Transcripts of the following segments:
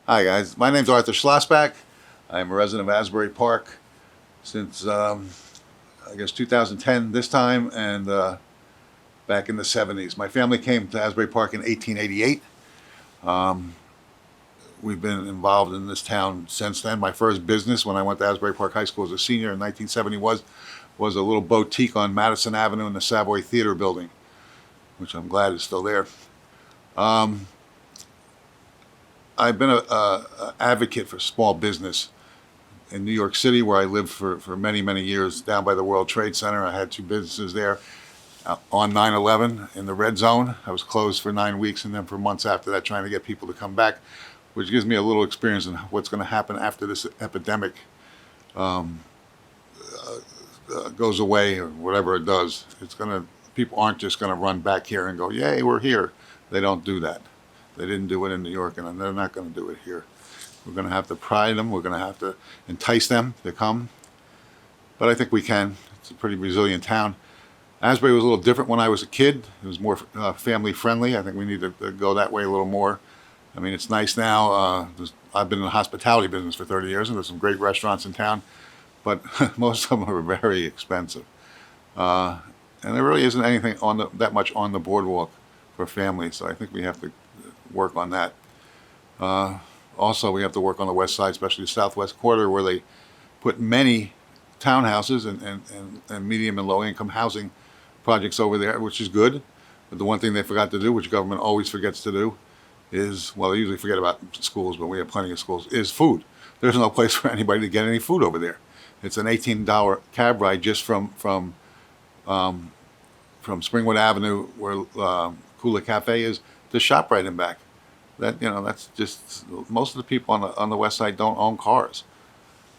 Hi guys, my name's Arthur Schlossbach. I'm a resident of Asbury Park since I guess 2010 this time, and back in the 70s. My family came to Asbury Park in 1888. Um, we've been involved in this town since then. My first business when I went to Asbury Park High School as a senior in 1970 was a little boutique on Madison Avenue in the Savoy Theater building, which I'm glad is still there. Um, I've been a advocate for small business in New York City, where I lived for many, many years, down by the World Trade Center. I had two businesses there. On 9/11 in the red zone, I was closed for 9 weeks, and then for months after that, trying to get people to come back, which gives me a little experience in what's going to happen after this epidemic um, goes away, or whatever it does. People aren't just going to run back here and go, "Yay, we're here." They don't do that. They didn't do it in New York, and they're not going to do it here. We're going to have to pride them. We're going to have to entice them to come. But I think we can. It's a pretty resilient town. Asbury was a little different when I was a kid. It was more family friendly. I think we need to go that way a little more. I mean, it's nice now. I've been in the hospitality business for 30 years, and there's some great restaurants in town, but most of them are very expensive. Uh, and there really isn't anything that much on the boardwalk for families, so I think we have to work on that. Uh, Also, we have to work on the west side, especially the southwest quarter, where they put many townhouses and medium and low income housing projects over there, which is good. But the one thing they forgot to do, which government always forgets to do, is, well, they usually forget about schools, but we have plenty of schools, is food. There's no place for anybody to get any food over there. It's an $18 cab ride just um, from Springwood Avenue, where Kula Cafe is, to ShopRite and back. That's just, most of the people on the west side don't own cars.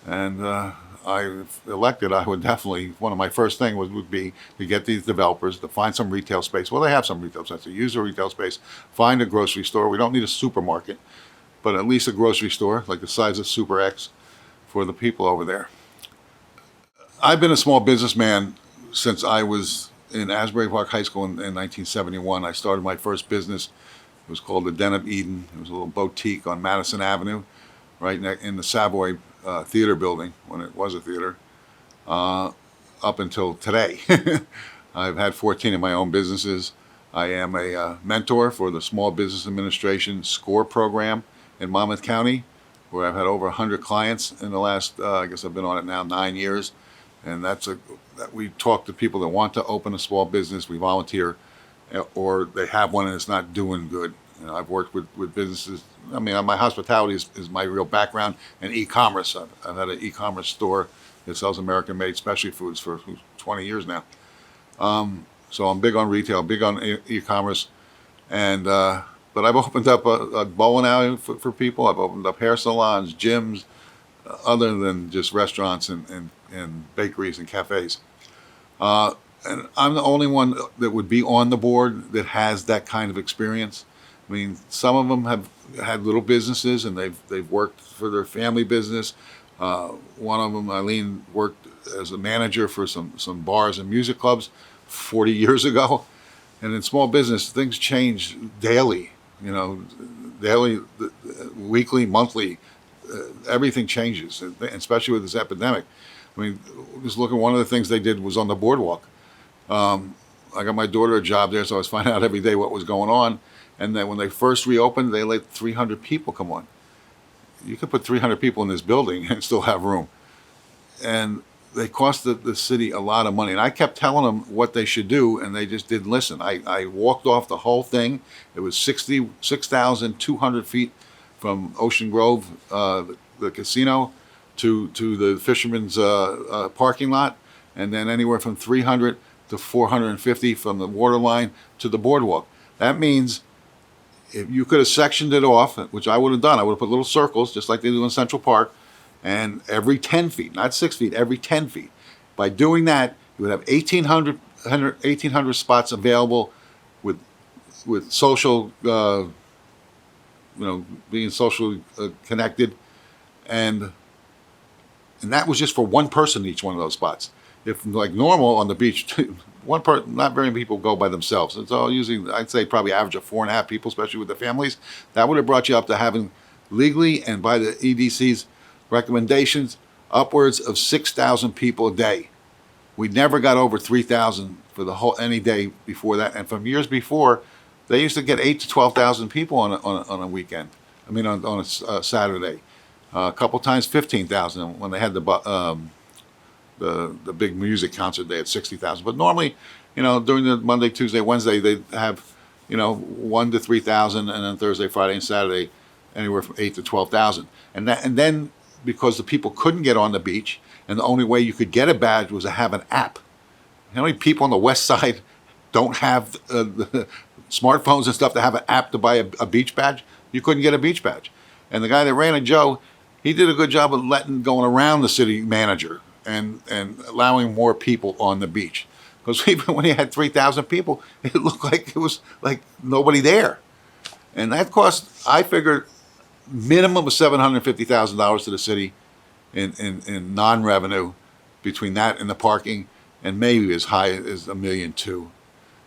And I elected, I would definitely, one of my first things would be to get these developers to find some retail space. Well, they have some retail space. To use a retail space, find a grocery store. We don't need a supermarket, but at least a grocery store like the size of Super X for the people over there. I've been a small businessman since I was in Asbury Park High School in 1971. I started my first business. It was called the Den of Eden. It was a little boutique on Madison Avenue, right in the Savoy Theater building, when it was a theater, uh, up until today. I've had 14 of my own businesses. I am a mentor for the Small Business Administration SCORE program in Monmouth County, where I've had over 100 clients in the last, I guess I've been on it now 9 years. And that we talk to people that want to open a small business. We volunteer, or they have one and it's not doing good. I've worked with businesses. I mean, my hospitality is my real background, and e-commerce. I've had an e-commerce store that sells American-made specialty foods for 20 years now. So I'm big on retail, big on e-commerce, and but I've opened up a bowling alley for people. I've opened up hair salons, gyms, other than just restaurants and bakeries and cafes. And I'm the only one that would be on the board that has that kind of experience. I mean, some of them have had little businesses and they've worked for their family business. One of them, Eileen, worked as a manager for some bars and music clubs 40 years ago. And in small business, things change daily. Daily, weekly, monthly. Everything changes, especially with this epidemic. I mean, just look at one of the things they did was on the boardwalk. I got my daughter a job there, so I was finding out every day what was going on. And then when they first reopened, they let 300 people come on. You could put 300 people in this building and still have room. And they cost the city a lot of money. And I kept telling them what they should do, and they just didn't listen. I walked off the whole thing. It was 6,200 feet from Ocean Grove, the casino, to the Fisherman's parking lot, and then anywhere from 300 to 450 from the water line to the boardwalk. That means if you could have sectioned it off, which I would have done, I would have put little circles, just like they do in Central Park, and every 10 feet, not 6 feet, every 10 feet. By doing that, you would have 1,800 spots available with social, being socially connected, and that was just for one person in each one of those spots. If like normal on the beach, one part, not very many people go by themselves. It's all usually, I'd say, probably average of 4.5 people, especially with the families. That would have brought you up to having legally and by the EDC's recommendations, upwards of 6,000 people a day. We never got over 3,000 for the whole any day before that, and from years before, they used to get 8 to 12,000 people on a weekend. I mean, on a Saturday. A couple times 15,000 when they had the big music concert. They had 60,000. But normally, during the Monday, Tuesday, Wednesday, they'd have 1 to 3,000, and then Thursday, Friday, and Saturday, anywhere from 8 to 12,000. And then because the people couldn't get on the beach, and the only way you could get a badge was to have an app. How many people on the west side don't have the smartphones and stuff to have an app to buy a beach badge? You couldn't get a beach badge. And the guy that ran it, Joe, he did a good job of going around the city manager and allowing more people on the beach. Because even when he had 3,000 people, it looked like it was like nobody there. And that cost, I figured, minimum of $750,000 to the city in non-revenue between that and the parking, and maybe as high as $1.2 million.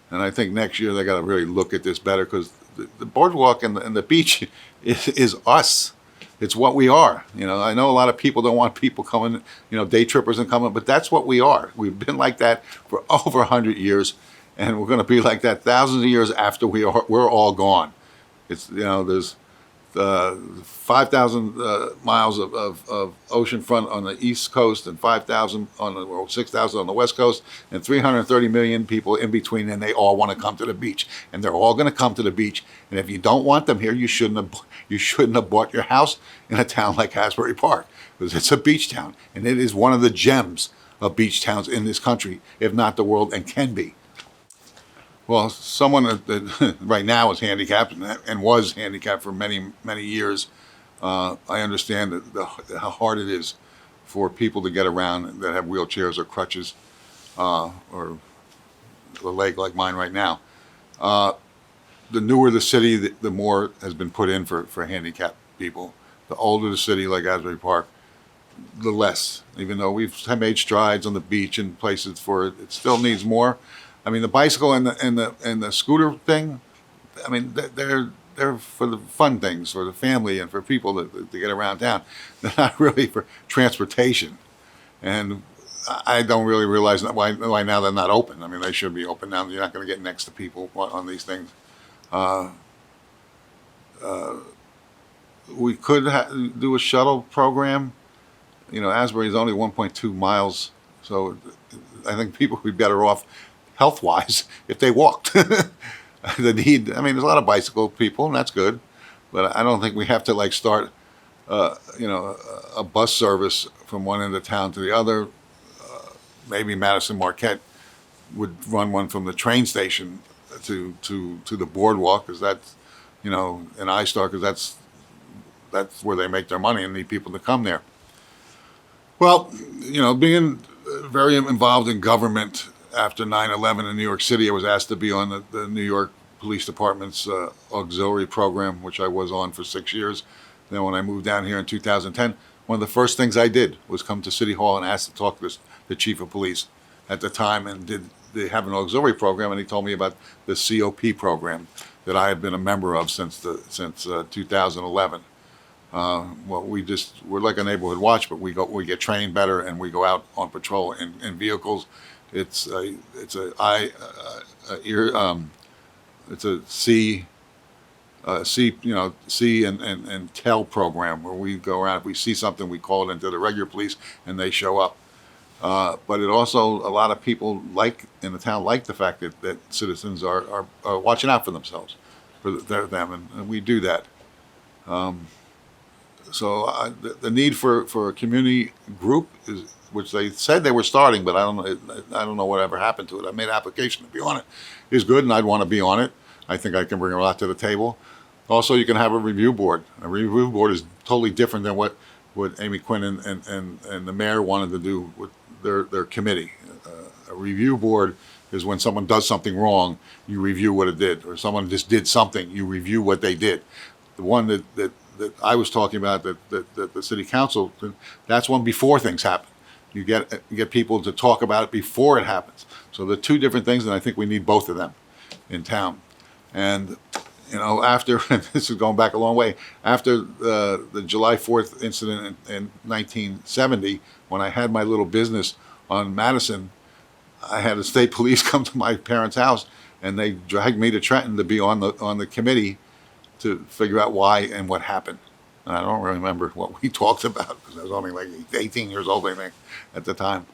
And I think next year they got to really look at this better, because the boardwalk and the beach is us. It's what we are. I know a lot of people don't want people coming, day trippers and coming, but that's what we are. We've been like that for over 100 years, and we're going to be like that thousands of years after we're all gone. It's there's 5,000 miles of ocean front on the east coast, and 5,000 or 6,000 on the west coast, and 330 million people in between, and they all want to come to the beach, and they're all going to come to the beach. And if you don't want them here, you shouldn't have bought your house in a town like Asbury Park, because it's a beach town, and it is one of the gems of beach towns in this country, if not the world, and can be. Well, someone that right now is handicapped and was handicapped for many, many years, I understand how hard it is for people to get around that have wheelchairs or crutches, or a leg like mine right now. The newer the city, the more has been put in for handicapped people. The older the city, like Asbury Park, the less. Even though we've made strides on the beach and places for it, it still needs more. I mean, the bicycle and the scooter thing, I mean, they're for the fun things, for the family and for people to get around town. They're not really for transportation. And I don't really realize why now they're not open. I mean, they should be open now. You're not going to get next to people on these things. We could do a shuttle program. Asbury is only 1.2 miles, so I think people would be better off health-wise if they walked. There's a lot of bicycle people, and that's good, but I don't think we have to start, a bus service from one end of town to the other. Maybe Madison Marquette would run one from the train station to the boardwalk, because that's, an iStar, because that's where they make their money and need people to come there. Well, being very involved in government after 9/11 in New York City, I was asked to be on the New York Police Department's auxiliary program, which I was on for 6 years. Then when I moved down here in 2010, one of the first things I did was come to City Hall and ask to talk to the chief of police at the time, and they have an auxiliary program, and he told me about the COP program that I had been a member of since 2011. Well, we're like a neighborhood watch, but we get trained better, and we go out on patrol in vehicles. It's a see and tell program, where we go around. If we see something, we call it into the regular police, and they show up. But it also, a lot of people in the town like the fact that citizens are watching out for themselves, for them, and we do that. So the need for a community group is, which they said they were starting, but I don't know whatever happened to it. I made an application to be on it. Is good, and I'd want to be on it. I think I can bring a lot to the table. Also, you can have a review board. A review board is totally different than what Amy Quinn and the mayor wanted to do with their committee. A review board is when someone does something wrong, you review what it did, or someone just did something, you review what they did. The one that I was talking about, that the city council, that's one before things happen. You get people to talk about it before it happens. So they're two different things, and I think we need both of them in town. And You know, after, this is going back a long way, after the July 4th incident in 1970, when I had my little business on Madison, I had the state police come to my parents' house, and they dragged me to Trenton to be on the committee to figure out why and what happened. And I don't remember what we talked about because I was only like 18 years old, I think, at the time.